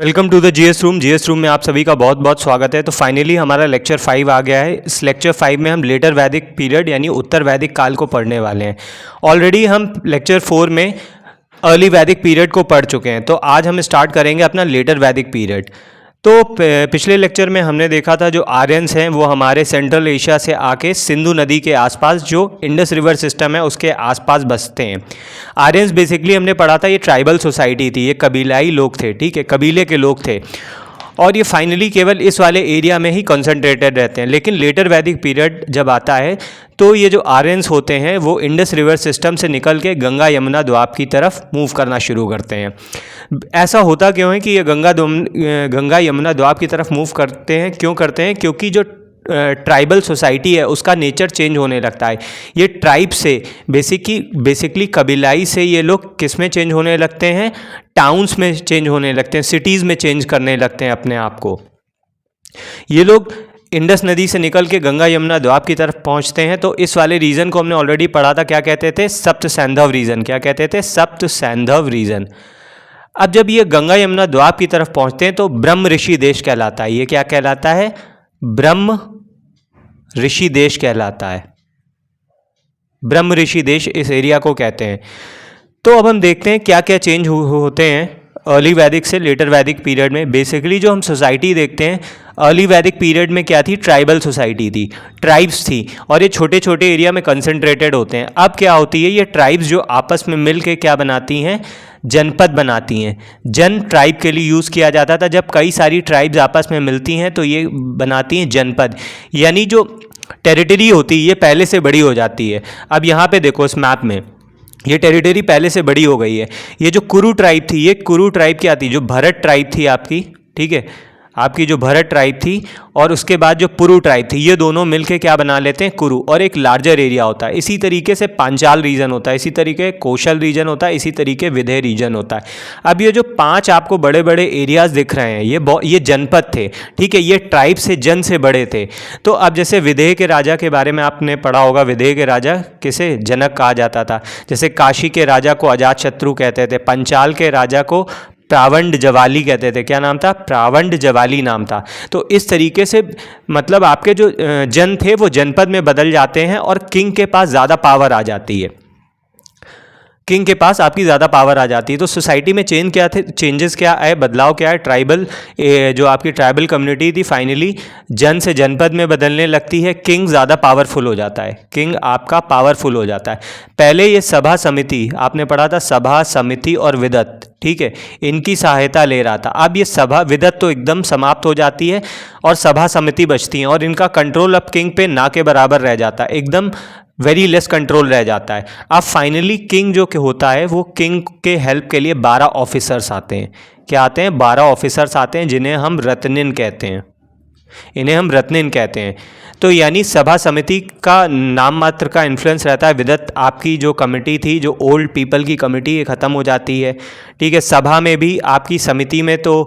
Welcome to the GS room में आप सभी का बहुत बहुत स्वागत है। तो फाइनली हमारा लेक्चर 5 आ गया है। इस लेक्चर 5 में हम लेटर वैदिक पीरियड यानी उत्तर वैदिक काल को पढ़ने वाले हैं। ऑलरेडी हम लेक्चर 4 में अर्ली वैदिक पीरियड को पढ़ चुके हैं, तो आज हम स्टार्ट करेंगे अपना लेटर वैदिक पीरियड। तो पिछले लेक्चर में हमने देखा था जो आर्यंस हैं वो हमारे सेंट्रल एशिया से आके सिंधु नदी के आसपास जो इंडस रिवर सिस्टम है उसके आसपास बसते हैं। आर्यंस बेसिकली हमने पढ़ा था ये ट्राइबल सोसाइटी थी, ये कबीलाई लोग थे, ठीक है, कबीले के लोग थे और ये फाइनली केवल इस वाले एरिया में ही कंसंट्रेटेड रहते हैं। लेकिन लेटर वैदिक पीरियड जब आता है तो ये जो आर्यंस होते हैं वो इंडस रिवर सिस्टम से निकल के गंगा यमुना द्वाब की तरफ मूव करना शुरू करते हैं। ऐसा होता क्यों है कि ये गंगा यमुना द्वाब की तरफ मूव करते हैं? क्यों करते हैं? क्योंकि जो ट्राइबल सोसाइटी है उसका नेचर चेंज होने लगता है। ये ट्राइब से बेसिकली कबीलाई से ये लोग किस में चेंज होने लगते हैं? टाउन्स में चेंज होने लगते हैं, सिटीज़ में चेंज करने लगते हैं अपने आप को। ये लोग इंडस नदी से निकल के गंगा यमुना द्वाब की तरफ पहुंचते हैं। तो इस वाले रीजन को हमने ऑलरेडी पढ़ा था, क्या कहते थे? सप्त सैंधव रीजन। क्या कहते थे? सप्त सैंधव रीजन। अब जब ये गंगा यमुना द्वाब की तरफ पहुंचते हैं तो ब्रह्म ऋषि देश कहलाता है। ये क्या कहलाता है? ब्रह्म ऋषि देश कहलाता है। ब्रह्म ऋषि देश इस एरिया को कहते हैं। तो अब हम देखते हैं क्या क्या चेंज होते हैं अर्ली वैदिक से लेटर वैदिक पीरियड में। बेसिकली जो हम सोसाइटी देखते हैं अर्ली वैदिक पीरियड में क्या थी? ट्राइबल सोसाइटी थी, ट्राइब्स थी और ये छोटे छोटे एरिया में कंसंट्रेटेड होते हैं। अब क्या होती है? ये ट्राइब्स जो आपस में मिल के क्या बनाती हैं? जनपद बनाती हैं। जन ट्राइब के लिए यूज़ किया जाता था। जब कई सारी ट्राइब्स आपस में मिलती हैं तो ये बनाती हैं जनपद, यानी जो टेरिटरी होती है ये पहले से बड़ी हो जाती है। अब यहाँ पे देखो इस मैप में ये टेरिटरी पहले से बड़ी हो गई है। ये जो कुरु ट्राइब थी, ये कुरु ट्राइब क्या थी? जो भरत ट्राइब थी आपकी, ठीक है, आपकी जो भरत ट्राइब थी और उसके बाद जो पुरु ट्राइब थी, ये दोनों मिलके क्या बना लेते हैं? कुरु, और एक लार्जर एरिया होता है। इसी तरीके से पांचाल रीजन होता है, इसी तरीके कौशल रीजन होता है, इसी तरीके विदेह रीजन होता है। अब ये जो 5 आपको बड़े बड़े एरियाज दिख रहे हैं ये जनपद थे, ठीक है, ये ट्राइब से जन से बड़े थे। तो अब जैसे विदेह के राजा के बारे में आपने पढ़ा होगा, विदेह के राजा किसे? जनक कहा जाता था। जैसे काशी के राजा को अजातशत्रु कहते थे, पंचाल के राजा को प्रावंड जवाली कहते थे। क्या नाम था? प्रावंड जवाली नाम था। तो इस तरीके से मतलब आपके जो जन थे वो जनपद में बदल जाते हैं और किंग के पास ज़्यादा पावर आ जाती है। किंग के पास आपकी ज़्यादा पावर आ जाती है। तो सोसाइटी में चेंजेस क्या आए? बदलाव क्या है? ट्राइबल जो आपकी ट्राइबल कम्युनिटी थी फाइनली जन से जनपद में बदलने लगती है। किंग ज़्यादा पावरफुल हो जाता है, किंग आपका पावरफुल हो जाता है। पहले ये सभा समिति आपने पढ़ा था, सभा समिति और विदत, ठीक है, इनकी सहायता ले रहा था। अब ये सभा विदत तो एकदम समाप्त हो जाती है और सभा समिति बचती हैं और इनका कंट्रोल अब किंग पे ना के बराबर रह जाता है, एकदम वेरी लेस कंट्रोल रह जाता है। अब फाइनली किंग जो होता है वो किंग के हेल्प के लिए 12 ऑफिसर्स आते हैं। क्या आते हैं? 12 ऑफिसर्स आते हैं जिन्हें हम रत्निन कहते हैं, इन्हें हम रत्निन कहते हैं। तो यानी सभा समिति का नाम मात्र का इन्फ्लुएंस रहता है। विदत आपकी जो कमेटी थी, जो ओल्ड पीपल की कमेटी, ये ख़त्म हो जाती है, ठीक है। सभा में भी आपकी समिति में तो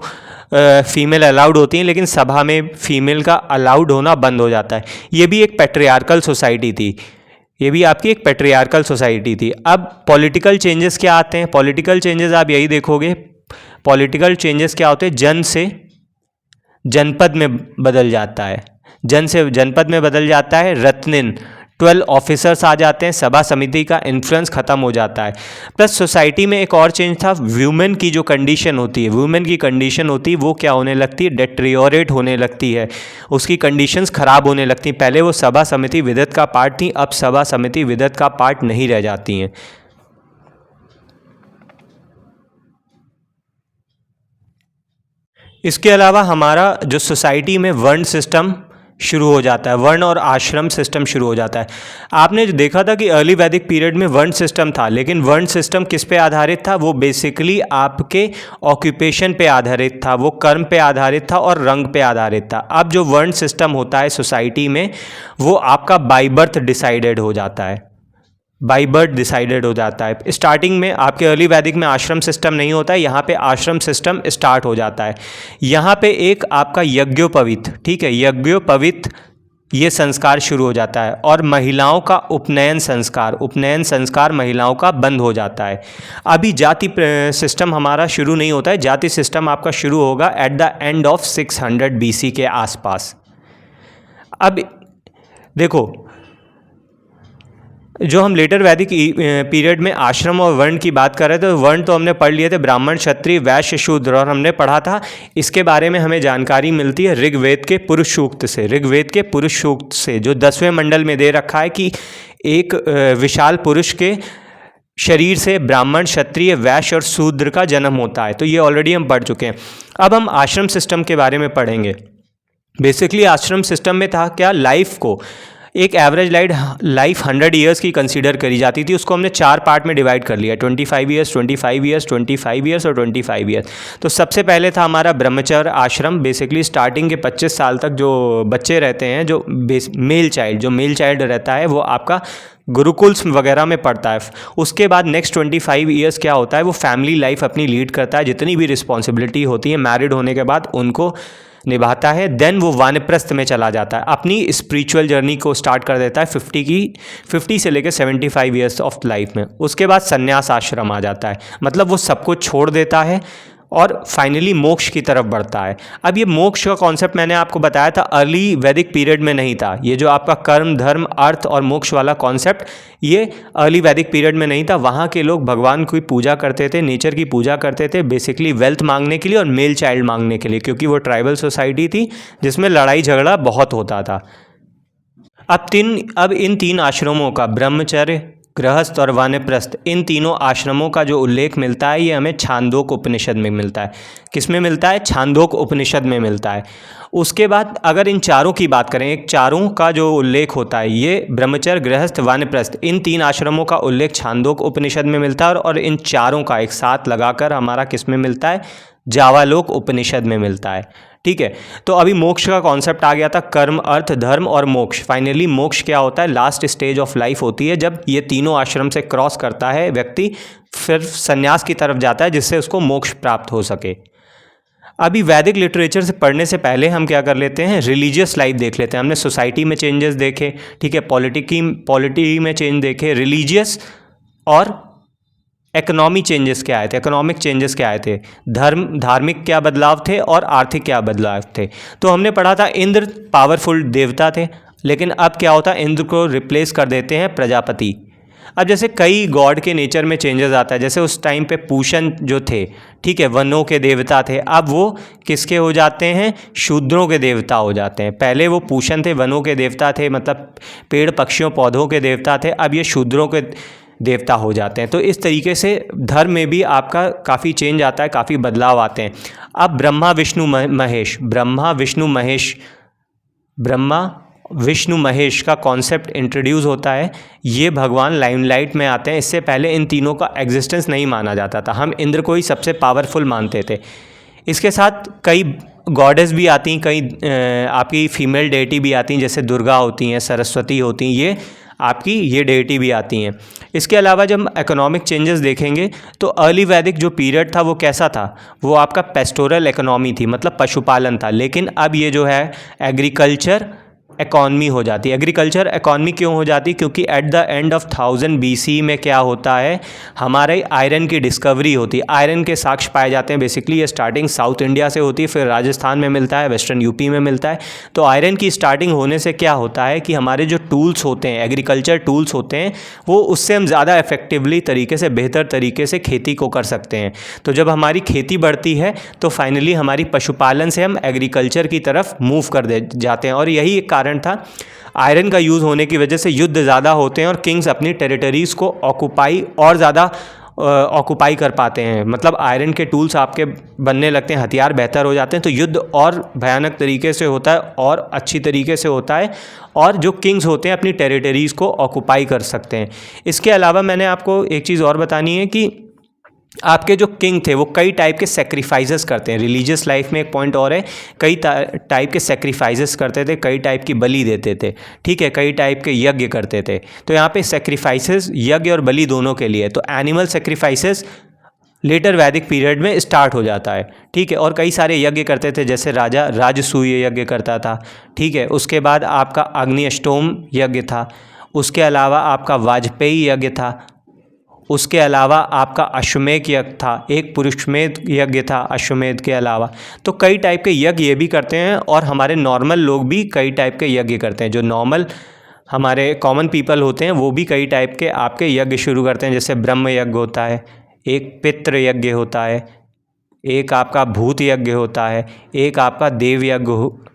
फीमेल अलाउड होती हैं, लेकिन सभा में फीमेल का अलाउड होना बंद हो जाता है। ये भी एक पैट्रियार्कल सोसाइटी थी, ये भी आपकी एक पैट्रियार्कल सोसाइटी थी। अब पॉलिटिकल चेंजेस क्या आते हैं? पॉलिटिकल चेंजेस आप यही देखोगे, पॉलिटिकल चेंजेस क्या होते हैं? जन से जनपद में बदल जाता है, जन से जनपद में बदल जाता है। रत्निन 12 ऑफिसर्स आ जाते हैं, सभा समिति का इन्फ्लुएंस खत्म हो जाता है। प्लस सोसाइटी में एक और चेंज था, वुमेन की जो कंडीशन होती है, वुमेन की कंडीशन होती है वो क्या होने लगती है? डेट्रियोरेट होने लगती है, उसकी कंडीशंस खराब होने लगती हैं। पहले वो सभा समिति विदत का पार्ट थी, अब सभा समिति विदत का पार्ट नहीं रह जाती हैं। इसके अलावा हमारा जो सोसाइटी में वर्ण सिस्टम शुरू हो जाता है, वर्ण और आश्रम सिस्टम शुरू हो जाता है। आपने जो देखा था कि अर्ली वैदिक पीरियड में वर्ण सिस्टम था, लेकिन वर्ण सिस्टम किस पे आधारित था? वो बेसिकली आपके ऑक्यूपेशन पे आधारित था, वो कर्म पे आधारित था और रंग पे आधारित था। अब जो वर्ण सिस्टम होता है सोसाइटी में वो आपका बाय बर्थ डिसाइडेड हो जाता है, बाई बर्थ डिसाइडेड हो जाता है। स्टार्टिंग में आपके अर्ली वैदिक में आश्रम सिस्टम नहीं होता है, यहाँ पे आश्रम सिस्टम स्टार्ट हो जाता है। यहाँ पे एक आपका यज्ञोपवीत, ठीक है, यज्ञोपवीत ये संस्कार शुरू हो जाता है और महिलाओं का उपनयन संस्कार महिलाओं का बंद हो जाता है। अभी जाति सिस्टम हमारा शुरू नहीं होता है, जाति सिस्टम आपका शुरू होगा at the end of 600 BC के आसपास। अब देखो, जो हम लेटर वैदिक पीरियड में आश्रम और वर्ण की बात कर रहे थे, तो वर्ण तो हमने पढ़ लिए थे, ब्राह्मण, क्षत्रिय, वैश्य, शूद्र, और हमने पढ़ा था इसके बारे में हमें जानकारी मिलती है ऋग्वेद के पुरुष सूक्त से। ऋग्वेद के पुरुष सूक्त से जो 10वें मंडल में दे रखा है कि एक विशाल पुरुष के शरीर से ब्राह्मण, क्षत्रिय, वैश्य और शूद्र का जन्म होता है। तो ये ऑलरेडी हम पढ़ चुके हैं। अब हम आश्रम सिस्टम के बारे में पढ़ेंगे। बेसिकली आश्रम सिस्टम में था क्या, लाइफ को एक एवरेज लाइफ 100 ईयर्स की कंसीडर करी जाती थी। उसको हमने 4 पार्ट में डिवाइड कर लिया, 25 ईयर्स, 25 ईयर्स, 25 ईयर्स और 25 ईयर्स। तो सबसे पहले था हमारा ब्रह्मचर्य आश्रम। बेसिकली स्टार्टिंग के 25 साल तक जो बच्चे रहते हैं, जो मेल चाइल्ड रहता है, वो आपका गुरुकुल्स वगैरह में पढ़ता है। उसके बाद नेक्स्ट 25 ईयर्स क्या होता है, वो फैमिली लाइफ अपनी लीड करता है, जितनी भी रिस्पॉन्सिबिलिटी होती है मैरिड होने के बाद उनको निभाता है। देन वो वानप्रस्थ में चला जाता है, अपनी स्पिरिचुअल जर्नी को स्टार्ट कर देता है 50 से लेकर 75 ईयर्स ऑफ लाइफ में। उसके बाद संन्यास आश्रम आ जाता है, मतलब वो सब कुछ छोड़ देता है और फाइनली मोक्ष की तरफ बढ़ता है। अब ये मोक्ष का कॉन्सेप्ट मैंने आपको बताया था, अर्ली वैदिक पीरियड में नहीं था। ये जो आपका कर्म, धर्म, अर्थ और मोक्ष वाला कॉन्सेप्ट, ये अर्ली वैदिक पीरियड में नहीं था। वहाँ के लोग भगवान की पूजा करते थे, नेचर की पूजा करते थे, बेसिकली वेल्थ मांगने के लिए और मेल चाइल्ड मांगने के लिए, क्योंकि वो ट्राइबल सोसाइटी थी जिसमें लड़ाई झगड़ा बहुत होता था। अब इन 3 आश्रमों का, ब्रह्मचर्य, गृहस्थ और वानप्रस्थ, इन तीनों आश्रमों का जो उल्लेख मिलता है, ये हमें छांदोक उपनिषद में मिलता है। किस में मिलता है? छांदोक उपनिषद में मिलता है। उसके बाद अगर इन चारों की बात करें, एक चारों का जो उल्लेख होता है, ये ब्रह्मचर्य, गृहस्थ, वानप्रस्थ, इन 3 आश्रमों का उल्लेख छांदोक उपनिषद में मिलता है और इन चारों का एक साथ लगाकर हमारा किस में मिलता है? जावालोक उपनिषद में मिलता है। ठीक है, तो अभी मोक्ष का कॉन्सेप्ट आ गया था, कर्म, अर्थ, धर्म और मोक्ष। फाइनली मोक्ष क्या होता है? लास्ट स्टेज ऑफ लाइफ होती है, जब ये तीनों आश्रम से क्रॉस करता है व्यक्ति, फिर संन्यास की तरफ जाता है जिससे उसको मोक्ष प्राप्त हो सके। अभी वैदिक लिटरेचर से पढ़ने से पहले हम क्या कर लेते हैं, रिलीजियस लाइफ देख लेते हैं। हमने सोसाइटी में चेंजेस देखे, ठीक है, पॉलिटी में चेंज देखे, रिलीजियस और इकोनॉमी चेंजेस क्या आए थे, इकोनॉमिक चेंजेस क्या आए थे, धार्मिक क्या बदलाव थे और आर्थिक क्या बदलाव थे। तो हमने पढ़ा था इंद्र पावरफुल देवता थे, लेकिन अब क्या होता है, इंद्र को रिप्लेस कर देते हैं प्रजापति। अब जैसे कई गॉड के नेचर में चेंजेस आता है, जैसे उस टाइम पे पूषण जो थे, ठीक है, वनों के देवता थे, अब वो किसके हो जाते हैं? शूद्रों के देवता हो जाते हैं। पहले वो पूषण थे, वनों के देवता थे, मतलब पेड़ पक्षियों पौधों के देवता थे, अब ये शूद्रों के देवता हो जाते हैं। तो इस तरीके से धर्म में भी आपका काफ़ी चेंज आता है, काफ़ी बदलाव आते हैं। अब ब्रह्मा विष्णु महेश का कॉन्सेप्ट इंट्रोड्यूस होता है। ये भगवान लाइमलाइट में आते हैं। इससे पहले इन तीनों का एग्जिस्टेंस नहीं माना जाता था, हम इंद्र को ही सबसे पावरफुल मानते थे। इसके साथ कई गॉडेस भी आती हैं, कई आपकी फीमेल डेटी भी आती हैं, जैसे दुर्गा होती हैं, सरस्वती होती हैं, ये आपकी ये डेटी भी आती हैं। इसके अलावा जब इकोनॉमिक चेंजेस देखेंगे तो अर्ली वैदिक जो पीरियड था वो कैसा था, वो आपका पेस्टोरल इकोनॉमी थी, मतलब पशुपालन था। लेकिन अब ये जो है एग्रीकल्चर इकॉनमी हो जाती है। एग्रीकल्चर इकॉनमी क्यों हो जाती है? क्योंकि at the end of 1000 BC में क्या होता है, हमारे आयरन की डिस्कवरी होती है। आयरन के साक्ष्य पाए जाते हैं। बेसिकली ये स्टार्टिंग साउथ इंडिया से होती है, फिर राजस्थान में मिलता है, वेस्टर्न यूपी में मिलता है। तो आयरन की स्टार्टिंग होने से क्या होता है कि हमारे जो टूल्स होते हैं, एग्रीकल्चर टूल्स होते हैं, वो उससे हम ज़्यादा इफेक्टिवली तरीके से, बेहतर तरीके से खेती को कर सकते हैं। तो जब हमारी खेती बढ़ती है तो फाइनली हमारी पशुपालन से हम एग्रीकल्चर की तरफ मूव कर जाते हैं। और यही एक कारण था, आयरन का यूज़ होने की वजह से युद्ध ज़्यादा होते हैं और किंग्स अपनी टेरिटरीज़ को और ज़्यादा ऑक्यूपाई कर पाते हैं। मतलब आयरन के टूल्स आपके बनने लगते हैं, हथियार बेहतर हो जाते हैं, तो युद्ध और भयानक तरीके से होता है और अच्छी तरीके से होता है, और जो किंग्स होते हैं अपनी टेरिटरीज़ को ऑक्यूपाई कर सकते हैं। इसके अलावा मैंने आपको एक चीज़ और बतानी है कि आपके जो किंग थे वो कई टाइप के सेक्रीफाइसेस करते हैं। रिलीजियस लाइफ में एक पॉइंट और है, कई टाइप के सेक्रीफाइसेस करते थे, कई टाइप की बलि देते थे, ठीक है, कई टाइप के यज्ञ करते थे। तो यहाँ पे सेक्रीफाइसेस, यज्ञ और बलि दोनों के लिए, तो animal sacrifices letter Vedic period में स्टार्ट हो जाता है, ठीक है। और कई सारे यज्ञ करते थे, जैसे राजा राजसूय यज्ञ करता था, ठीक है। उसके बाद आपका अग्निअष्टोम यज्ञ था, उसके अलावा आपका वाजपेयी यज्ञ था, उसके अलावा आपका अश्वमेध यज्ञ था, एक पुरुषमेध यज्ञ था अश्वमेध के अलावा। तो कई टाइप के यज्ञ ये भी करते हैं, और हमारे नॉर्मल लोग भी कई टाइप के यज्ञ करते हैं। जो नॉर्मल हमारे कॉमन पीपल होते हैं वो भी कई टाइप के आपके यज्ञ शुरू करते हैं, जैसे ब्रह्म यज्ञ होता है, एक पितृ यज्ञ होता है, एक आपका भूत यज्ञ होता है, एक आपका देव यज्ञ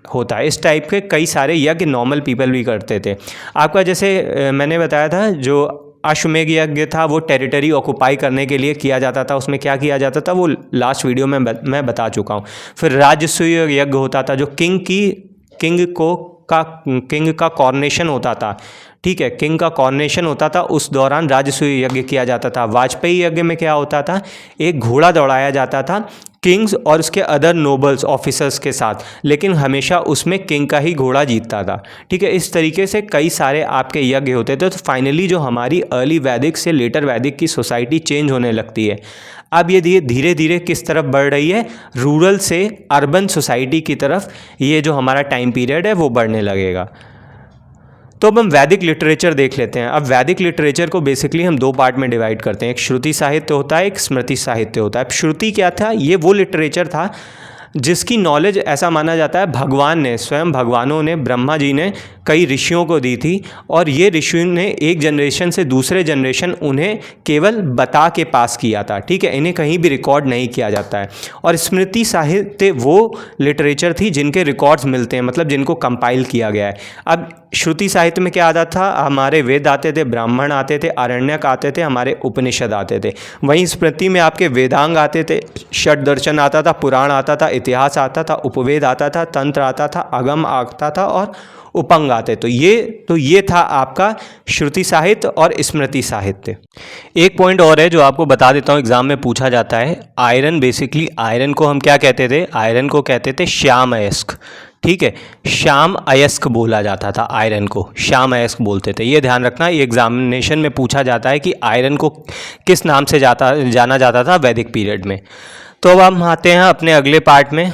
होता है। इस टाइप के कई सारे यज्ञ नॉर्मल पीपल भी करते थे। आपका जैसे मैंने बताया था, जो अश्वमेध यज्ञ था वो टेरिटरी ऑक्युपाई करने के लिए किया जाता था। उसमें क्या किया जाता था वो लास्ट वीडियो में मैं बता चुका हूँ। फिर राजसूय यज्ञ होता था, जो किंग का कॉर्नेशन होता था, ठीक है, किंग का कॉर्नेशन होता था, उस दौरान राजसूय यज्ञ किया जाता था। वाजपेयी यज्ञ में क्या होता था, एक घोड़ा दौड़ाया जाता था किंग्स और उसके अदर नोबल्स ऑफिसर्स के साथ, लेकिन हमेशा उसमें किंग का ही घोड़ा जीतता था, ठीक है। इस तरीके से कई सारे आपके यज्ञ होते थे। तो फाइनली जो हमारी अर्ली वैदिक से लेटर वैदिक की सोसाइटी चेंज होने लगती है। अब ये धीरे धीरे किस तरफ बढ़ रही है, रूरल से अर्बन सोसाइटी की तरफ, ये जो हमारा टाइम पीरियड है वो बढ़ने लगेगा। तो अब हम वैदिक लिटरेचर देख लेते हैं। अब वैदिक लिटरेचर को बेसिकली हम दो पार्ट में डिवाइड करते हैं, एक श्रुति साहित्य होता है, एक स्मृति साहित्य होता है। अब श्रुति क्या था, ये वो लिटरेचर था जिसकी नॉलेज ऐसा माना जाता है भगवान ने, स्वयं भगवानों ने, ब्रह्मा जी ने कई ऋषियों को दी थी, और ये ऋषियों ने एक जनरेशन से दूसरे जनरेशन उन्हें केवल बता के पास किया था, ठीक है, इन्हें कहीं भी रिकॉर्ड नहीं किया जाता है। और स्मृति साहित्य वो लिटरेचर थी जिनके रिकॉर्ड्स मिलते हैं, मतलब जिनको कंपाइल किया गया है। अब श्रुति साहित्य में क्या आता था, हमारे वेद आते थे, ब्राह्मण आते थे, आरण्यक आते थे, हमारे उपनिषद आते थे। वहीं स्मृति में आपके वेदांग आते थे, षट दर्शन आता था, पुराण आता था, इतिहास आता था, उपवेद आता था, तंत्र आता था, अगम आता था और उपंग आते। तो ये था आपका श्रुति साहित्य और स्मृति साहित्य। एक पॉइंट और है जो आपको बता देता हूँ, एग्जाम में पूछा जाता है। आयरन, बेसिकली आयरन को हम क्या कहते थे, आयरन को कहते थे श्याम अयस्क, ठीक है, श्याम अयस्क बोला जाता था, आयरन को श्याम अयस्क बोलते थे। ये ध्यान रखना, ये एग्जामिनेशन में पूछा जाता है कि आयरन को किस नाम से जाना जाता था वैदिक पीरियड में। तो अब हम आते हैं अपने अगले पार्ट में।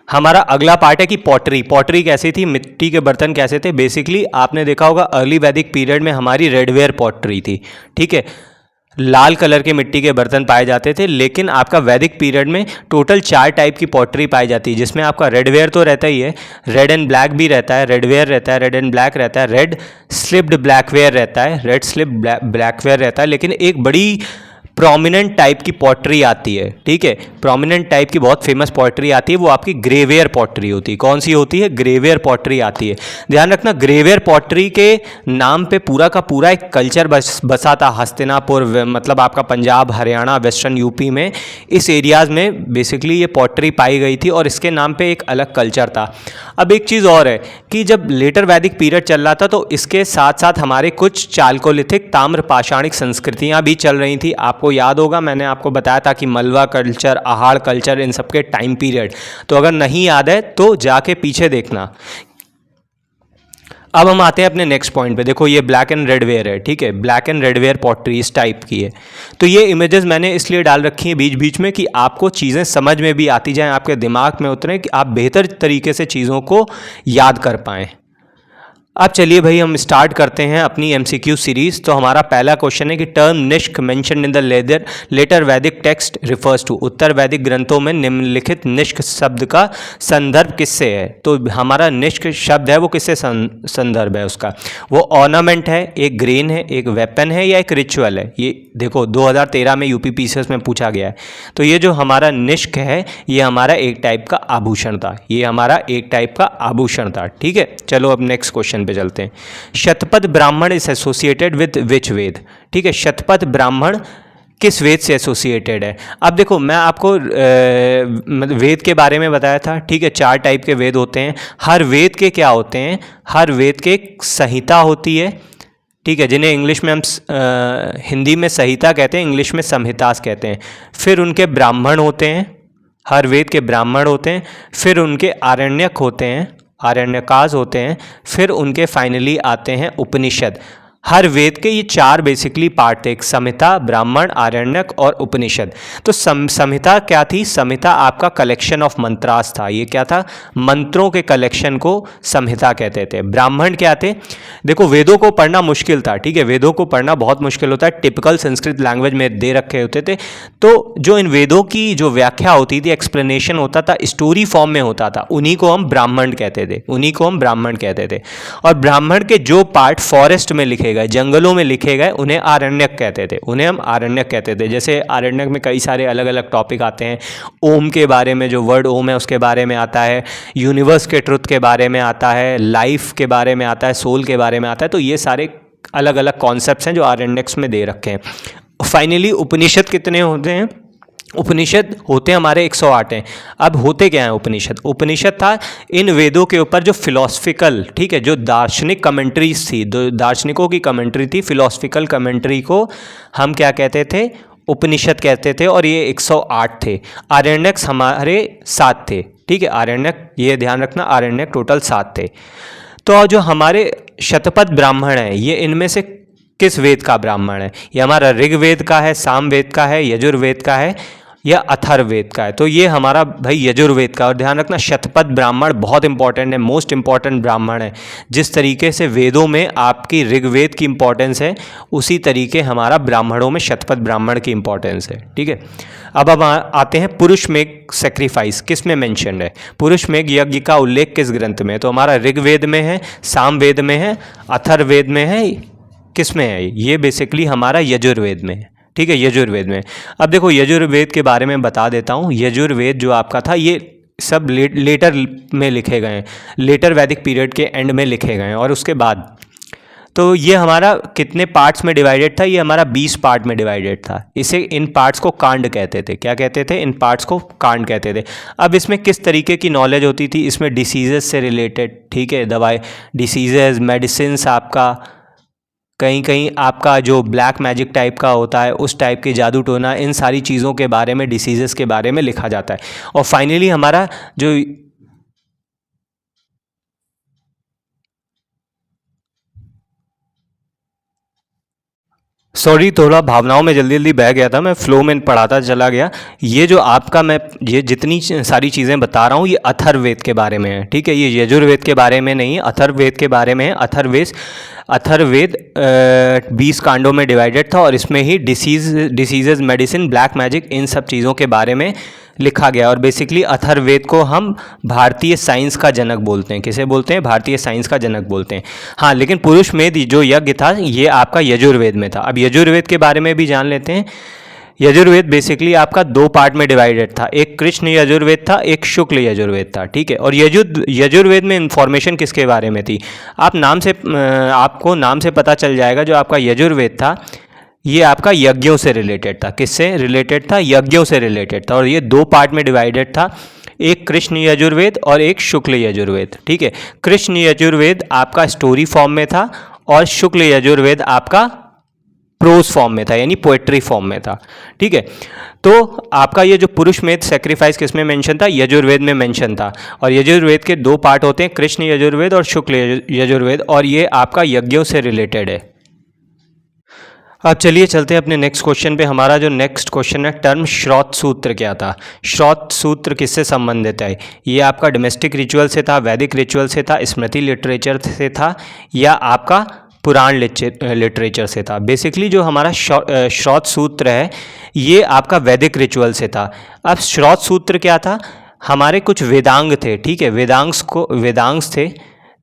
हमारा अगला पार्ट है कि पॉटरी कैसी थी, मिट्टी के बर्तन कैसे थे। बेसिकली आपने देखा होगा अर्ली वैदिक पीरियड में हमारी रेडवेयर पॉटरी थी, ठीक है, लाल कलर के मिट्टी के बर्तन पाए जाते थे। लेकिन आपका वैदिक पीरियड में टोटल 4 टाइप की पॉटरी पाई जाती है, जिसमें आपका रेडवेयर तो रहता ही है, रेड एंड ब्लैक भी रहता है, रेडवेयर रहता है, रेड एंड ब्लैक रहता है, रेड स्लिप्ड ब्लैकवेयर रहता है, रेड स्लिप्ड ब्लैकवेयर रहता है। लेकिन एक बड़ी प्रोमिनेंट टाइप की पॉटरी आती है, ठीक है, प्रोमिनेंट टाइप की बहुत फेमस पॉटरी आती है, वो आपकी ग्रेवेयर पॉटरी होती है। कौन सी होती है, ग्रेवेयर पॉटरी आती है। ध्यान रखना, ग्रेवेयर पॉटरी के नाम पे पूरा का पूरा एक कल्चर बसा था। हस्तिनापुर, मतलब आपका पंजाब, हरियाणा, वेस्टर्न यूपी में, इस एरियाज़ में बेसिकली ये पॉटरी पाई गई थी और इसके नाम पे एक अलग कल्चर था। अब एक चीज़ और है कि जब लेटर वैदिक पीरियड चल रहा था तो इसके साथ साथ हमारे कुछ चालकोलिथिक ताम्र पाषाणिक संस्कृतियाँ भी चल रही थी। आपको याद होगा, मैंने आपको बताया था कि मलवा कल्चर, आहाड़ कल्चर, इन सबके टाइम पीरियड। तो अगर नहीं याद है तो जाके पीछे देखना। अब हम आते हैं अपने नेक्स्ट पॉइंट पे। देखो ये ब्लैक एंड रेड वेयर है, ठीक है, black and red ware pottery इस टाइप की है। तो ये इमेजेस मैंने इसलिए डाल रखी हैं बीच बीच में कि आपको चीज़ें समझ में भी आती जाएं, आपके दिमाग में उतरें, कि आप बेहतर तरीके से चीज़ों को याद कर पाएँ। अब चलिए भाई हम स्टार्ट करते हैं अपनी MCQ सीरीज़। तो हमारा पहला क्वेश्चन है कि टर्म निष्क मेंशन इन द लेटर वैदिक टेक्स्ट रिफर्स टू। उत्तर वैदिक ग्रंथों में निम्नलिखित निष्क शब्द का संदर्भ किससे है। तो हमारा निष्क शब्द है वो किससे संदर्भ है उसका, वो ऑर्नामेंट है, एक ग्रेन है, एक वेपन है, या एक रिचुअल है। ये देखो 2013 में UPPCS में पूछा गया है। तो ये जो हमारा निष्क है ये हमारा एक टाइप का आभूषण था, ये हमारा एक टाइप का आभूषण था, ठीक है। चलो अब नेक्स्ट क्वेश्चन पे चलते हैं। Shatapatha Brahmana is associated with which वेद, ठीक है, शतपथ ब्राह्मण किस वेद से एसोसिएटेड है। अब देखो मैं आपको वेद के बारे में बताया था, ठीक है, 4 टाइप के वेद होते हैं। हर वेद के क्या होते हैं, हर वेद के एक संहिता होती है, ठीक है, जिन्हें इंग्लिश में हम हिंदी में संहिता कहते हैं, इंग्लिश में संहितास कहते हैं। फिर उनके ब्राह्मण होते हैं, हर वेद के ब्राह्मण होते हैं। फिर उनके आरण्यक होते हैं, आरण्यकाज होते हैं। फिर उनके फाइनली आते हैं उपनिषद। हर वेद के ये 4 बेसिकली पार्ट थे, एक संहिता, ब्राह्मण, आरण्यक और उपनिषद। तो संहिता क्या थी? संहिता आपका कलेक्शन ऑफ मंत्रास था। ये क्या था? मंत्रों के कलेक्शन को संहिता कहते थे। ब्राह्मण क्या थे? देखो वेदों को पढ़ना मुश्किल था, ठीक है, वेदों को पढ़ना बहुत मुश्किल होता है, टिपिकल संस्कृत लैंग्वेज में दे रखे होते थे। तो जो इन वेदों की जो व्याख्या होती थी, एक्सप्लेनेशन होता था, स्टोरी फॉर्म में होता था, उन्हीं को हम ब्राह्मण कहते थे, उन्हीं को हम ब्राह्मण कहते थे। और ब्राह्मण के जो पार्ट फॉरेस्ट में लिखे गए, जंगलों में लिखे गए, उन्हें आरण्यक कहते थे, उन्हें हम आरण्यक कहते थे। जैसे आरण्यक में कई सारे अलग अलग टॉपिक आते हैं, ओम के बारे में, जो वर्ड ओम है उसके बारे में आता है, यूनिवर्स के ट्रुथ के बारे में आता है, लाइफ के बारे में आता है, सोल के बारे में आता है। तो ये सारे अलग अलग कॉन्सेप्ट्स हैं जो आरण्यक्स में दे रखे हैं। फाइनली उपनिषद कितने होते हैं? उपनिषद होते हमारे 108 हैं। अब होते क्या हैं उपनिषद? उपनिषद था इन वेदों के ऊपर जो फिलोसफिकल, ठीक है, जो दार्शनिक कमेंट्रीज थी, दार्शनिकों की कमेंट्री थी, फिलोसफिकल कमेंट्री को हम क्या कहते थे? उपनिषद कहते थे। और ये 108 थे। आरण्यक हमारे 7 थे, ठीक है, आरण्यक, ये ध्यान रखना, आरण्यक टोटल 7 थे। तो जो हमारे शतपथ ब्राह्मण हैं, ये इनमें से किस वेद का ब्राह्मण है? ये हमारा ऋग्वेद का है, सामवेद का है, यजुर्वेद का है या अथर्ववेद का है? तो ये हमारा भाई यजुर्वेद का। और ध्यान रखना शतपथ ब्राह्मण बहुत इंपॉर्टेंट है, मोस्ट इंपॉर्टेंट ब्राह्मण है। जिस तरीके से वेदों में आपकी ऋग्वेद की इंपॉर्टेंस है, उसी तरीके हमारा ब्राह्मणों में शतपथ ब्राह्मण की इंपॉर्टेंस है, ठीक है। अब आते हैं पुरुष मेघ सेक्रीफाइस किस में मेंशन्ड है? पुरुष मेघ यज्ञ का उल्लेख किस ग्रंथ में है? तो हमारा ऋग्वेद में है, सामवेद में है, अथर्ववेद में है, किस में है? ये बेसिकली हमारा यजुर्वेद में है, ठीक है, यजुर्वेद में। अब देखो यजुर्वेद के बारे में बता देता हूँ। यजुर्वेद जो आपका था, ये सब लेटर में लिखे गए हैं, लेटर वैदिक पीरियड के एंड में लिखे गए हैं। और उसके बाद तो ये हमारा कितने पार्ट्स में डिवाइडेड था? ये हमारा 20 पार्ट में डिवाइडेड था। इसे, इन पार्ट्स को कांड कहते थे। क्या कहते थे? इन पार्ट्स को कांड कहते थे। अब इसमें किस तरीके की नॉलेज होती थी? इसमें डिसीजेस से रिलेटेड, ठीक है, दवाई, डिसीजेज, मेडिसिन्स, आपका कहीं कहीं आपका जो ब्लैक मैजिक टाइप का होता है, उस टाइप के जादू टोना, इन सारी चीज़ों के बारे में, डिसीजेस के बारे में लिखा जाता है। और फाइनली हमारा जो सॉरी, थोड़ा भावनाओं में जल्दी जल्दी बह गया था, मैं फ्लो में पढ़ाता चला गया। ये जो आपका मैं ये जितनी सारी चीज़ें बता रहा हूँ, ये अथर्ववेद के बारे में है, ठीक है, ये यजुर्वेद के बारे में नहीं, अथर्ववेद के बारे में है। अथर्ववेद 20 कांडों में डिवाइडेड था और इसमें ही डिसीजेज, मेडिसिन, ब्लैक मैजिक, इन सब चीज़ों के बारे में लिखा गया। और बेसिकली अथर्ववेद को हम भारतीय साइंस का जनक बोलते हैं। किसे बोलते हैं? भारतीय साइंस का जनक बोलते हैं। हाँ, लेकिन पुरुष मेध जो यज्ञ था, ये आपका यजुर्वेद में था। अब यजुर्वेद के बारे में भी जान लेते हैं। यजुर्वेद बेसिकली आपका 2 पार्ट में डिवाइडेड था, एक कृष्ण यजुर्वेद था, एक शुक्ल यजुर्वेद था, ठीक है। और यजुर्वेद में इंफॉर्मेशन किसके बारे में थी? आपको नाम से पता चल जाएगा। जो आपका यजुर्वेद था, ये आपका यज्ञों से रिलेटेड था। किससे रिलेटेड था? यज्ञों से रिलेटेड था। और ये 2 पार्ट में डिवाइडेड था, एक कृष्ण यजुर्वेद और एक शुक्ल यजुर्वेद, ठीक है। कृष्ण यजुर्वेद आपका स्टोरी फॉर्म में था और शुक्ल यजुर्वेद आपका प्रोज फॉर्म में था, यानी पोएट्री फॉर्म में था, ठीक है। तो आपका ये जो पुरुष मेध सेक्रीफाइस किस में मेंशन था? यजुर्वेद में मेंशन था। और यजुर्वेद के 2 पार्ट होते हैं, कृष्ण यजुर्वेद और शुक्ल यजुर्वेद, और ये आपका यज्ञों से रिलेटेड है। अब चलिए चलते हैं अपने नेक्स्ट क्वेश्चन पे। हमारा जो नेक्स्ट क्वेश्चन है, टर्म श्रौत सूत्र क्या था? श्रौत सूत्र किससे संबंधित है? ये आपका डोमेस्टिक रिचुअल से था, वैदिक रिचुअल से था, स्मृति लिटरेचर से था, या आपका पुराण लिटरेचर से था? बेसिकली जो हमारा श्रौत सूत्र है, ये आपका वैदिक रिचुअल से था। अब श्रौत सूत्र क्या था? हमारे कुछ वेदांग थे, ठीक है, वेदांश थे,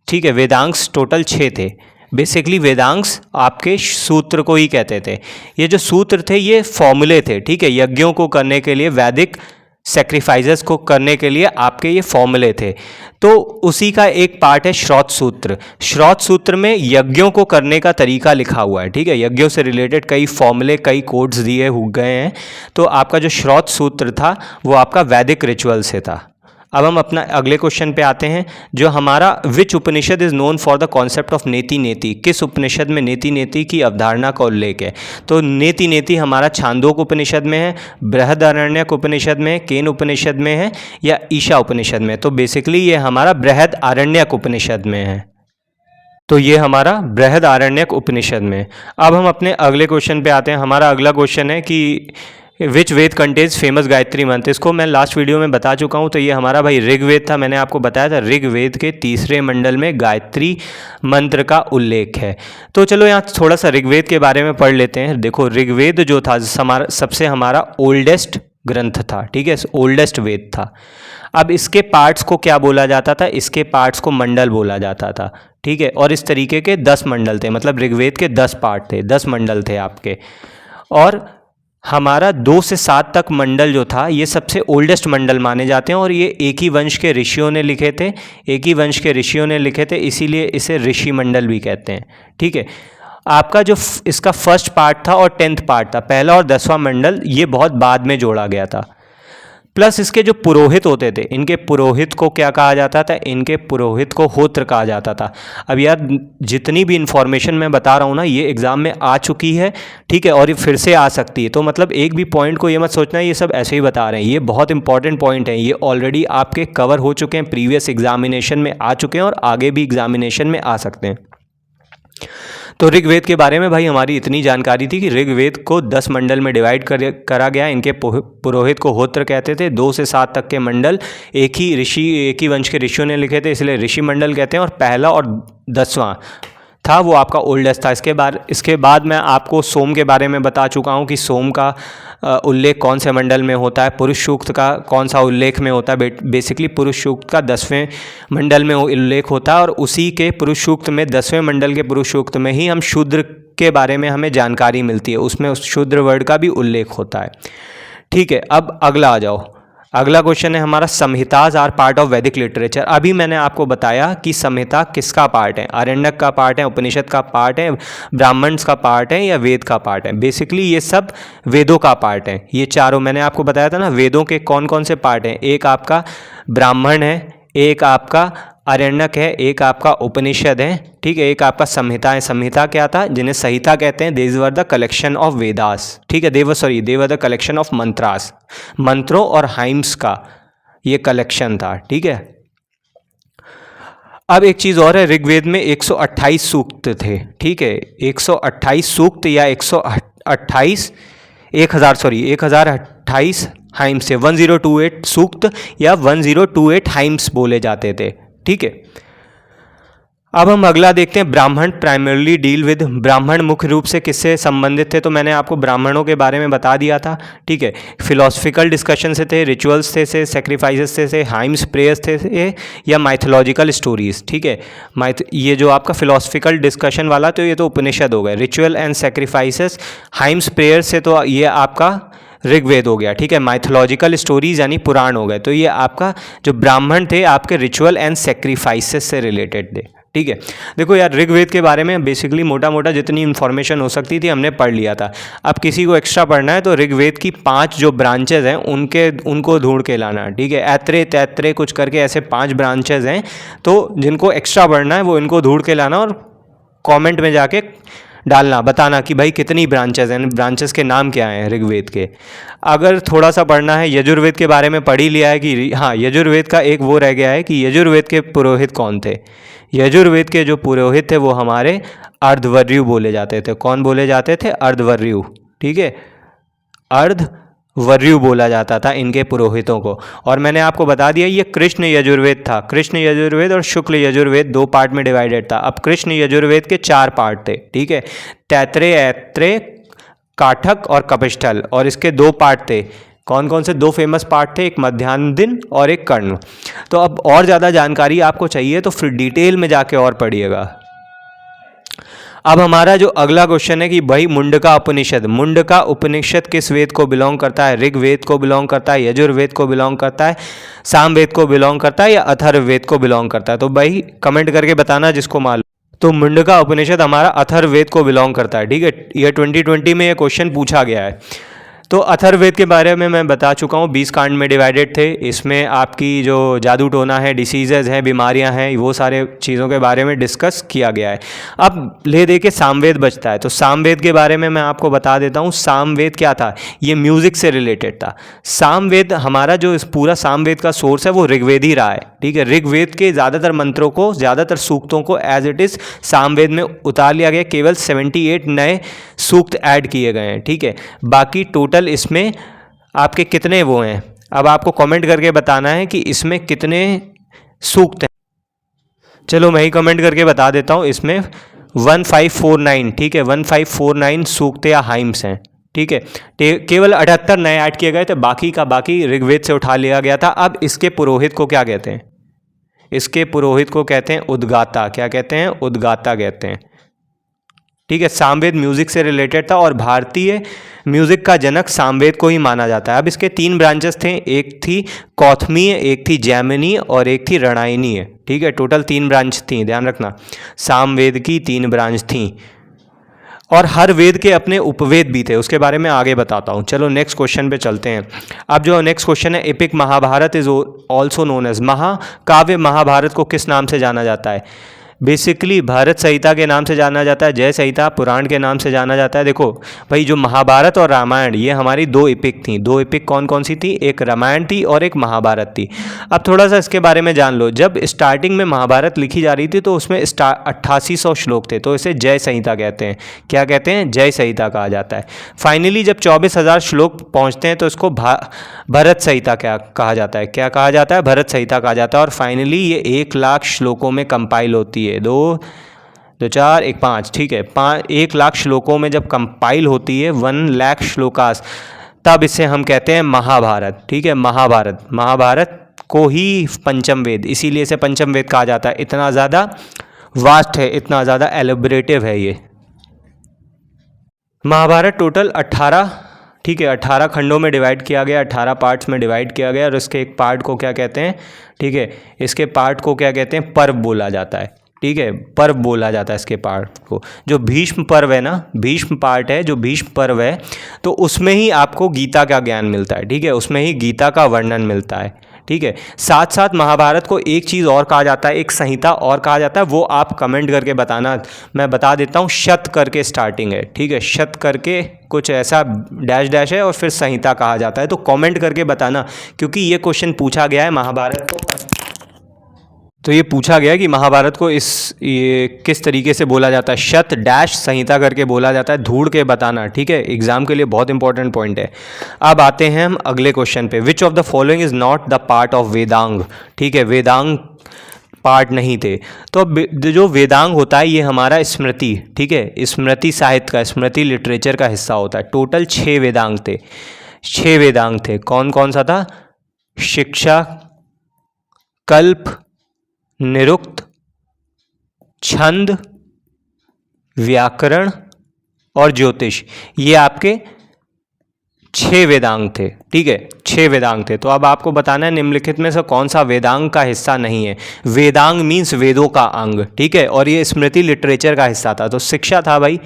ठीक है, वेदांश टोटल 6 थे। बेसिकली वेदांश आपके सूत्र को ही कहते थे। ये जो सूत्र थे, ये फॉर्मूले थे, ठीक है, यज्ञों को करने के लिए, वैदिक सेक्रीफाइसेस को करने के लिए आपके ये फॉर्मूले थे। तो उसी का एक पार्ट है श्रौत सूत्र। श्रौत सूत्र में यज्ञों को करने का तरीका लिखा हुआ है, ठीक है, यज्ञों से रिलेटेड कई फॉर्मूले, कई कोड्स दिए गए हैं। तो आपका जो श्रौत सूत्र था, वो आपका वैदिक रिचुअल से था। अब हम अपना अगले क्वेश्चन पे आते हैं, जो हमारा which Upanishad is known for the concept of neti neti? किस उपनिषद में नेति नेति की अवधारणा का उल्लेख है? तो नेति नेति हमारा छांदोक उपनिषद में है, बृहदारण्यक उपनिषद में है, केन उपनिषद में है, या ईशा उपनिषद में? तो बेसिकली ये हमारा बृहदारण्यक उपनिषद में है। तो ये हमारा बृहदारण्यक उपनिषद में। अब हम अपने अगले क्वेश्चन पे आते हैं। हमारा अगला क्वेश्चन है कि विच वेद कंटेन्स फेमस गायत्री मंत्र। इसको मैं लास्ट वीडियो में बता चुका हूँ। तो ये हमारा भाई ऋग्वेद था। मैंने आपको बताया था ऋग्वेद के तीसरे मंडल में गायत्री मंत्र का उल्लेख है। तो चलो यहाँ थोड़ा सा ऋग्वेद के बारे में पढ़ लेते हैं। देखो ऋग्वेद जो था सबसे हमारा ओल्डेस्ट ग्रंथ था, ठीक है, ओल्डेस्ट वेद था। अब इसके पार्ट्स को क्या बोला जाता था? इसके पार्ट्स को मंडल बोला जाता था, ठीक है। और इस तरीके के 10 मंडल थे, मतलब ऋग्वेद के 10 पार्ट थे, 10 मंडल थे आपके। और हमारा 2 से 7 तक मंडल जो था ये सबसे ओल्डेस्ट मंडल माने जाते हैं। और ये एक ही वंश के ऋषियों ने लिखे थे, एक ही वंश के ऋषियों ने लिखे थे, इसीलिए इसे ऋषि मंडल भी कहते हैं, ठीक है। आपका जो इसका फर्स्ट पार्ट था और 10th पार्ट था, पहला और 10वां मंडल, ये बहुत बाद में जोड़ा गया था। प्लस इसके जो पुरोहित होते थे, इनके पुरोहित को क्या कहा जाता था? इनके पुरोहित को होत्र कहा जाता था। अब यार जितनी भी इन्फॉर्मेशन मैं बता रहा हूँ ना, ये एग्ज़ाम में आ चुकी है, ठीक है, और ये फिर से आ सकती है। तो मतलब एक भी पॉइंट को ये मत सोचना ये सब ऐसे ही बता रहे हैं, ये बहुत इंपॉर्टेंट पॉइंट है। ये ऑलरेडी आपके कवर हो चुके हैं, प्रीवियस एग्जामिनेशन में आ चुके हैं और आगे भी एग्जामिनेशन में आ सकते हैं। तो ऋग्वेद के बारे में भाई हमारी इतनी जानकारी थी कि ऋग्वेद को 10 मंडल में डिवाइड करा गया। इनके पुरोहित को होत्र कहते थे। 2 से 7 तक के मंडल एक ही वंश के ऋषियों ने लिखे थे, इसलिए ऋषि मंडल कहते हैं। और पहला और 10वां था वो आपका ओल्डेस्ट था। इसके बाद मैं आपको सोम के बारे में बता चुका हूँ कि सोम का उल्लेख कौन से मंडल में होता है, पुरुष सूक्त का कौन सा उल्लेख में होता है। बेसिकली पुरुष सूक्त का 10वें मंडल में उल्लेख होता है। और उसी के पुरुष सूक्त में 10वें मंडल के पुरुष सूक्त में ही हम शूद्र के बारे में हमें जानकारी मिलती है, उसमें उस शूद्र वर्ड का भी उल्लेख होता है, ठीक है। अब अगला आ जाओ। अगला क्वेश्चन है हमारा, संहिताज आर पार्ट ऑफ वैदिक लिटरेचर। अभी मैंने आपको बताया कि संहिता किसका पार्ट है, आरण्यक का पार्ट है, उपनिषद का पार्ट है, ब्राह्मण्स का पार्ट है या वेद का पार्ट है। बेसिकली ये सब वेदों का पार्ट है। ये चारों मैंने आपको बताया था ना, वेदों के कौन कौन से पार्ट हैं। एक आपका ब्राह्मण है, एक आपका आरण्यक है, एक आपका उपनिषद है, ठीक है, एक आपका संहिता है। संहिता क्या था? जिन्हें संहिता कहते हैं, देज were the collection of Vedas, ठीक है, दे were the collection of mantras, मंत्रों और हाइम्स का ये कलेक्शन था, ठीक है। अब एक चीज़ और है, ऋग्वेद में 128 सूक्त थे, ठीक है, 128 सूक्त या 1028 हाइम्स से 1028 सूक्त या 1028 हाइम्स बोले जाते थे, ठीक है। अब हम अगला देखते हैं, ब्राह्मण प्राइमरली डील विद। ब्राह्मण मुख्य रूप से किससे संबंधित थे? तो मैंने आपको ब्राह्मणों के बारे में बता दिया था, ठीक है। फिलोसफिकल डिस्कशन से थे, रिचुअल्स थे, सेक्रीफाइसेस थे, हाइम्स प्रेयर्स थे या माइथोलॉजिकल स्टोरीज, ठीक है। ये जो आपका फिलोसफिकल डिस्कशन वाला, तो ये तो उपनिषद हो गए। Ritual and sacrifices, hymns prayers से तो ये आपका ऋग्वेद हो गया, ठीक है। माइथोलॉजिकल स्टोरीज यानी पुराण हो गए। तो ये आपका जो ब्राह्मण थे आपके रिचुअल एंड सेक्रीफाइसेस से रिलेटेड थे, ठीक है। देखो यार ऋग्वेद के बारे में बेसिकली मोटा मोटा जितनी इन्फॉर्मेशन हो सकती थी हमने पढ़ लिया था। अब किसी को एक्स्ट्रा पढ़ना है तो ऋग्वेद की 5 जो ब्रांचेज हैं उनको ढूंढ के लाना, ठीक है। ऐत्रे तैत्रे कुछ करके ऐसे 5 ब्रांचेज हैं, तो जिनको एक्स्ट्रा पढ़ना है वो इनको ढूंढ के लाना और कॉमेंट में जाके डालना, बताना कि भाई कितनी ब्रांचेज हैं, ब्रांचेस के नाम क्या हैं ऋग्वेद के। अगर थोड़ा सा पढ़ना है, यजुर्वेद के बारे में पढ़ ही लिया है कि हाँ, यजुर्वेद का एक वो रह गया है कि यजुर्वेद के पुरोहित कौन थे। यजुर्वेद के जो पुरोहित थे वो हमारे अर्धवर्यु बोले जाते थे। कौन बोले जाते थे? अर्धवर्यु, ठीक है, अर्धवर्यु बोला जाता था इनके पुरोहितों को। और मैंने आपको बता दिया ये कृष्ण यजुर्वेद था। कृष्ण यजुर्वेद और शुक्ल यजुर्वेद 2 पार्ट में डिवाइडेड था। अब कृष्ण यजुर्वेद के 4 पार्ट थे, ठीक है, तैत्रे, ऐत्रे, काठक और कपिष्ठल। और इसके 2 पार्ट थे। कौन कौन से 2 फेमस पार्ट थे? एक मध्याह्न दिन और एक कर्ण। तो अब और ज़्यादा जानकारी आपको चाहिए तो फिर डिटेल में जाके और पढ़िएगा। अब हमारा जो अगला क्वेश्चन है कि भाई मुंडका उपनिषद किस वेद को बिलोंग करता है? ऋग्वेद को बिलोंग करता है, यजुर्वेद को बिलोंग करता है, सामवेद को बिलोंग करता है या अथर्ववेद को बिलोंग करता है? तो भाई कमेंट करके बताना जिसको मालूम। तो मुंडका उपनिषद हमारा अथर्ववेद को बिलोंग करता है, ठीक है। ये 2020 में ये क्वेश्चन पूछा गया है। तो अथर्ववेद के बारे में मैं बता चुका हूँ, 20 कांड में डिवाइडेड थे। इसमें आपकी जो जादू टोना है, डिसीजेज हैं, बीमारियाँ हैं, वो सारे चीज़ों के बारे में डिस्कस किया गया है। अब ले दे के सामवेद बचता है, तो सामवेद के बारे में मैं आपको बता देता हूँ। सामवेद क्या था? ये म्यूज़िक से रिलेटेड था। सामवेद हमारा जो इस पूरा सामवेद का सोर्स है वो ऋग्वेद ही रहा है, ठीक है, ऋग्वेद के ज़्यादातर मंत्रों को, ज़्यादातर सूक्तों को एज इट इज़ सामवेद में उतार लिया गया, केवल 78 नए सूक्त ऐड किए गए हैं। ठीक है, बाकी टोटल इसमें आपके कितने वो हैं, अब आपको कमेंट करके बताना है कि इसमें कितने सूक्त हैं। चलो मैं ही कमेंट करके बता देता हूँ, इसमें 1549, ठीक है, 1549 सूक्त या हाइम्स हैं। ठीक है, केवल 78 नए ऐड किए गए थे, बाकी का बाकी ऋग्वेद से उठा लिया गया था। अब इसके पुरोहित को क्या कहते हैं? इसके पुरोहित को कहते हैं उद्गाता। क्या कहते हैं? उद्गाता कहते हैं। ठीक है, सामवेद म्यूजिक से रिलेटेड था और भारतीय म्यूजिक का जनक सामवेद को ही माना जाता है। अब इसके 3 ब्रांचेस थे, एक थी कौथमीय, एक थी जैमिनी और एक थी रणयनीय। ठीक है, टोटल 3 ब्रांच थी, ध्यान रखना, सामवेद की 3 ब्रांच थी और हर वेद के अपने उपवेद भी थे, उसके बारे में आगे बताता हूँ। चलो नेक्स्ट क्वेश्चन पे चलते हैं। अब जो नेक्स्ट क्वेश्चन है, epic Mahabharata is also known as, महाकाव्य महाभारत को किस नाम से जाना जाता है? बेसिकली भारत संहिता के नाम से जाना जाता है, जय संहिता पुराण के नाम से जाना जाता है। देखो भाई, जो महाभारत और रामायण ये हमारी 2 एपिक थी। 2 एपिक कौन कौन सी थी? एक रामायण थी और एक महाभारत थी। अब थोड़ा सा इसके बारे में जान लो। जब स्टार्टिंग में महाभारत लिखी जा रही थी तो उसमें 8800 श्लोक थे, तो इसे जय संहिता कहते हैं। क्या कहते हैं? जय संहिता कहा जाता है। फाइनली जब 24,000 श्लोक पहुँचते हैं तो इसको भरत संहिता क्या कहा जाता है? क्या कहा जाता है? भरत संहिता कहा जाता है। और फाइनली ये 1 लाख श्लोकों में कंपाइल होती है। 2 2 4 1 5, ठीक है, 1 लाख श्लोकों में जब कंपाइल होती है, 1 लाख श्लोकास, तब इसे हम कहते हैं महाभारत। ठीक है, महाभारत को ही पंचम वेद, इसीलिए इसे पंचम वेद कहा जाता है। इतना ज़्यादा वास्ट है, इतना ज़्यादा एलेबरेटिव है ये महाभारत। टोटल 18, ठीक है, 18 खंडों में डिवाइड किया गया, 18 पार्ट्स में डिवाइड किया गया और इसके एक पार्ट को क्या कहते हैं? ठीक है, इसके पार्ट को क्या कहते हैं? पर्व बोला जाता है। ठीक है, पर्व बोला जाता है इसके पार्ट को। जो भीष्म पर्व है ना, भीष्म पार्ट है, जो भीष्म पर्व है, तो उसमें ही आपको गीता का ज्ञान मिलता है। ठीक है, उसमें ही गीता का वर्णन मिलता है। ठीक है, साथ साथ महाभारत को एक चीज़ और कहा जाता है, एक संहिता और कहा जाता है, वो आप कमेंट करके बताना। मैं बता देता हूँ, शत करके स्टार्टिंग है। ठीक है, शत करके कुछ ऐसा डैश डैश है और फिर संहिता कहा जाता है। तो कमेंट करके बताना, क्योंकि ये क्वेश्चन पूछा गया है महाभारत को। तो ये पूछा गया कि महाभारत को ये किस तरीके से बोला जाता है, शत डैश संहिता करके बोला जाता है, ढूंढ के बताना। ठीक है, एग्जाम के लिए बहुत इंपॉर्टेंट पॉइंट है। अब आते हैं हम अगले क्वेश्चन पे। Which of the following is not the part of Vedang? ठीक है, वेदांग पार्ट नहीं थे। तो जो वेदांग होता है ये हमारा स्मृति, ठीक है, स्मृति साहित्य का, स्मृति लिटरेचर का हिस्सा होता है। टोटल 6 वेदांग थे। 6 वेदांग थे। कौन कौन सा था? शिक्षा, कल्प, निरुक्त, छंद, व्याकरण और ज्योतिष। ये आपके 6 वेदांग थे। ठीक है, 6 वेदांग थे। तो अब आपको बताना है निम्नलिखित में से कौन सा वेदांग का हिस्सा नहीं है। वेदांग मीन्स वेदों का अंग। ठीक है, और ये स्मृति लिटरेचर का हिस्सा था। तो शिक्षा था भाई,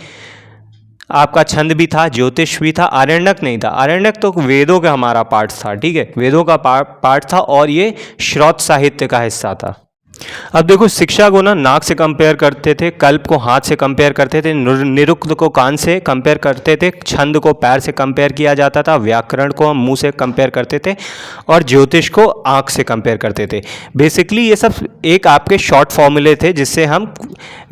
आपका छंद भी था, ज्योतिष भी था, आरण्यक नहीं था। आरण्यक तो वेदों का हमारा पार्ट था। ठीक है, वेदों का पार्ट था और ये श्रौत साहित्य का हिस्सा था। अब देखो, शिक्षा को ना नाक से कंपेयर करते थे, कल्प को हाथ से कंपेयर करते थे, निरुक्त को कान से कंपेयर करते थे, छंद को पैर से कंपेयर किया जाता था, व्याकरण को हम मुंह से कंपेयर करते थे और ज्योतिष को आँख से कंपेयर करते थे। बेसिकली ये सब एक आपके शॉर्ट फॉर्मूले थे जिससे हम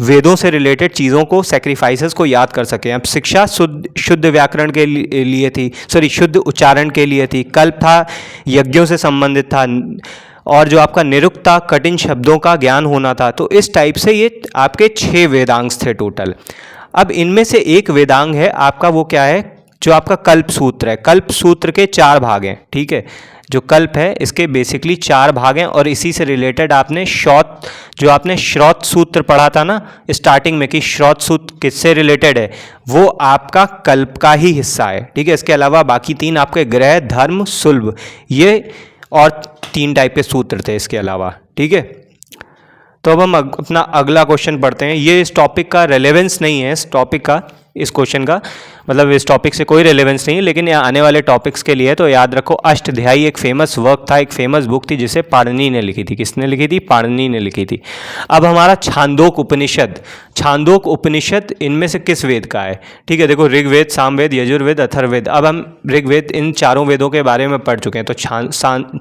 वेदों से रिलेटेड चीज़ों को, सेक्रीफाइसेस को याद कर सकें। अब शिक्षा शुद्ध व्याकरण के लिए थी, शुद्ध उच्चारण के लिए थी। कल्प था, यज्ञों से संबंधित था। और जो आपका निरुक्त था, कठिन शब्दों का ज्ञान होना था। तो इस टाइप से ये आपके 6 वेदांग थे टोटल। अब इनमें से एक वेदांग है आपका, वो क्या है? जो आपका कल्प सूत्र है। कल्प सूत्र के 4 भाग हैं। ठीक है, जो कल्प है इसके बेसिकली 4 भाग हैं और इसी से रिलेटेड आपने श्रौत सूत्र पढ़ा था ना स्टार्टिंग में, कि श्रौत सूत्र किससे रिलेटेड है, वो आपका कल्प का ही हिस्सा है। ठीक है, इसके अलावा बाकी 3 आपके ग्रह, धर्म, सुलभ, ये और 3 टाइप के सूत्र थे इसके अलावा। ठीक है, तो अब हम अपना अगला क्वेश्चन पढ़ते हैं। ये इस टॉपिक का रेलेवेंस नहीं है, इस टॉपिक का इस क्वेश्चन का, मतलब इस टॉपिक से कोई रिलेवेंस नहीं है, लेकिन ये आने वाले टॉपिक्स के लिए तो याद रखो। अष्टध्यायी एक फेमस वर्क था, एक फेमस बुक थी जिसे पाणिनि ने लिखी थी। किसने लिखी थी? पाणिनि ने लिखी थी। अब हमारा छांदोक उपनिषद, छांदोक उपनिषद इनमें से किस वेद का है? ठीक है, देखो ऋग्वेद, सामवेद, यजुर्वेद, अथर्ववेद। अब हम ऋग्वेद इन चारों वेदों के बारे में पढ़ चुके हैं, तो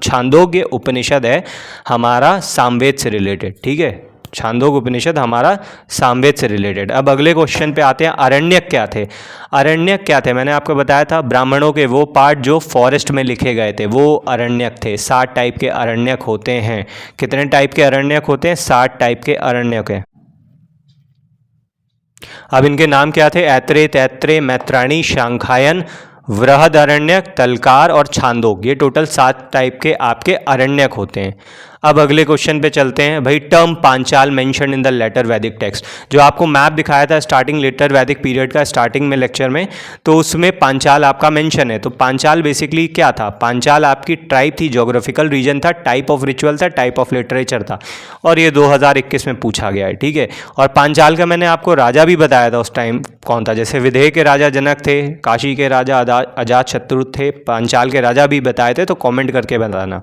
छांदोग्य उपनिषद है हमारा सामवेद से रिलेटेड। ठीक है, छांदोग्य उपनिषद हमारा सामवेद से रिलेटेड। अब अगले क्वेश्चन पे आते हैं, अरण्यक क्या थे? अरण्यक क्या थे? मैंने आपको बताया था ब्राह्मणों के वो पार्ट जो फॉरेस्ट में लिखे गए थे वो अरण्यक थे। 60 टाइप के अरण्यक होते हैं। कितने टाइप के अरण्यक होते हैं? 60 टाइप के अरण्यक हैं। अब इनके नाम क्या थे? ऐत्रेय, तैत्रेय, मैत्राणी, शांखायन, वृहदरण्यक, तलकार और छांदोग। ये टोटल 7 टाइप के आपके अरण्यक होते हैं। अब अगले क्वेश्चन पे चलते हैं भाई। Term Panchal mention in the letter वैदिक टेक्स्ट, जो आपको मैप दिखाया था स्टार्टिंग लेटर वैदिक पीरियड का स्टार्टिंग में लेक्चर में, तो उसमें पांचाल आपका मेंशन है। तो पांचाल बेसिकली क्या था? पांचाल आपकी ट्राइब थी, ज्योग्राफिकल रीजन था, टाइप ऑफ रिचुअल था, टाइप ऑफ लिटरेचर था, और ये 2021 में पूछा गया है। ठीक है, और पांचाल का मैंने आपको राजा भी बताया था उस टाइम कौन था। जैसे विदेह के राजा जनक थे, काशी के राजा अजातशत्रु थे, पांचाल के राजा भी बताए थे, तो कॉमेंट करके बताना।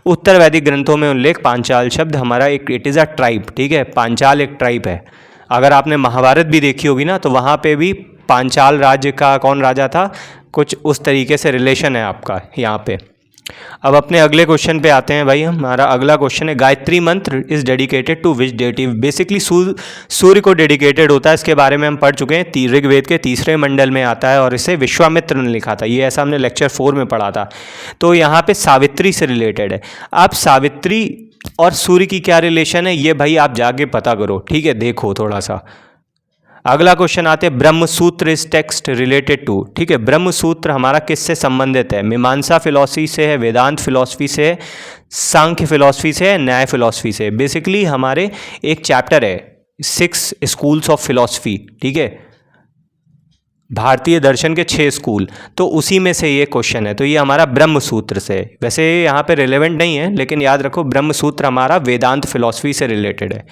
उत्तर वैदिक ग्रंथों में उल्लेख पांचाल शब्द हमारा एक, इट इज़ अ ट्राइब। ठीक है, पांचाल एक ट्राइब है। अगर आपने महाभारत भी देखी होगी ना, तो वहाँ पे भी पांचाल राज्य का कौन राजा था, कुछ उस तरीके से रिलेशन है आपका यहाँ पे। अब अपने अगले क्वेश्चन पे आते हैं भाई। हमारा अगला क्वेश्चन है, Gayatri mantra is dedicated to which deity? Basically सूर्य को डेडिकेटेड होता है, इसके बारे में हम पढ़ चुके हैं। ऋग्वेद के 3रे मंडल में आता है और इसे विश्वामित्र ने लिखा था। ये ऐसा हमने लेक्चर 4 में पढ़ा था। तो यहाँ पे सावित्री से रिलेटेड है। अब सावित्री और सूर्य की क्या रिलेशन है, ये भाई आप जाके पता करो। ठीक है, देखो थोड़ा सा। अगला क्वेश्चन आते हैं, Brahmasutra is text related to? ठीक है, ब्रह्मसूत्र हमारा किससे संबंधित है? मीमांसा फिलॉसफी से है, वेदांत फिलॉसफी से है, सांख्य फिलॉसफी से है, न्याय फिलॉसफी से है। बेसिकली हमारे एक चैप्टर है 6 स्कूल्स ऑफ फिलॉसफी। ठीक है, भारतीय दर्शन के 6 स्कूल, तो उसी में से ये क्वेश्चन है। तो ये हमारा ब्रह्मसूत्र से है। वैसे यहाँ पे रिलेवेंट नहीं है, लेकिन याद रखो ब्रह्मसूत्र हमारा वेदांत फिलॉसफी से रिलेटेड है।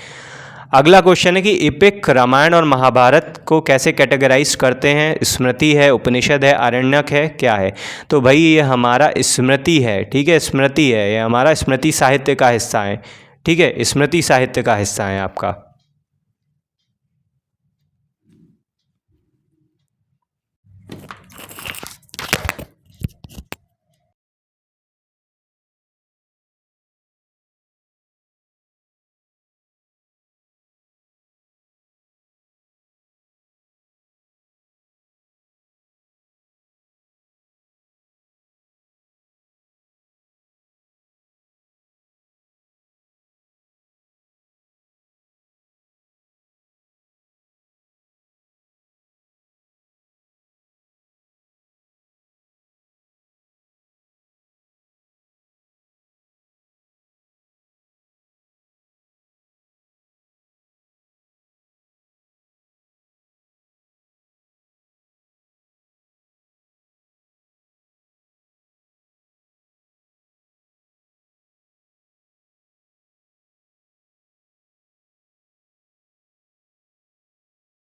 अगला क्वेश्चन है कि एपिक रामायण और महाभारत को कैसे कैटेगराइज करते हैं? स्मृति है, उपनिषद है, आरण्यक है, क्या है? तो भाई ये हमारा स्मृति है। ठीक है, स्मृति है, ये हमारा स्मृति साहित्य का हिस्सा है। ठीक है, स्मृति साहित्य का हिस्सा है आपका।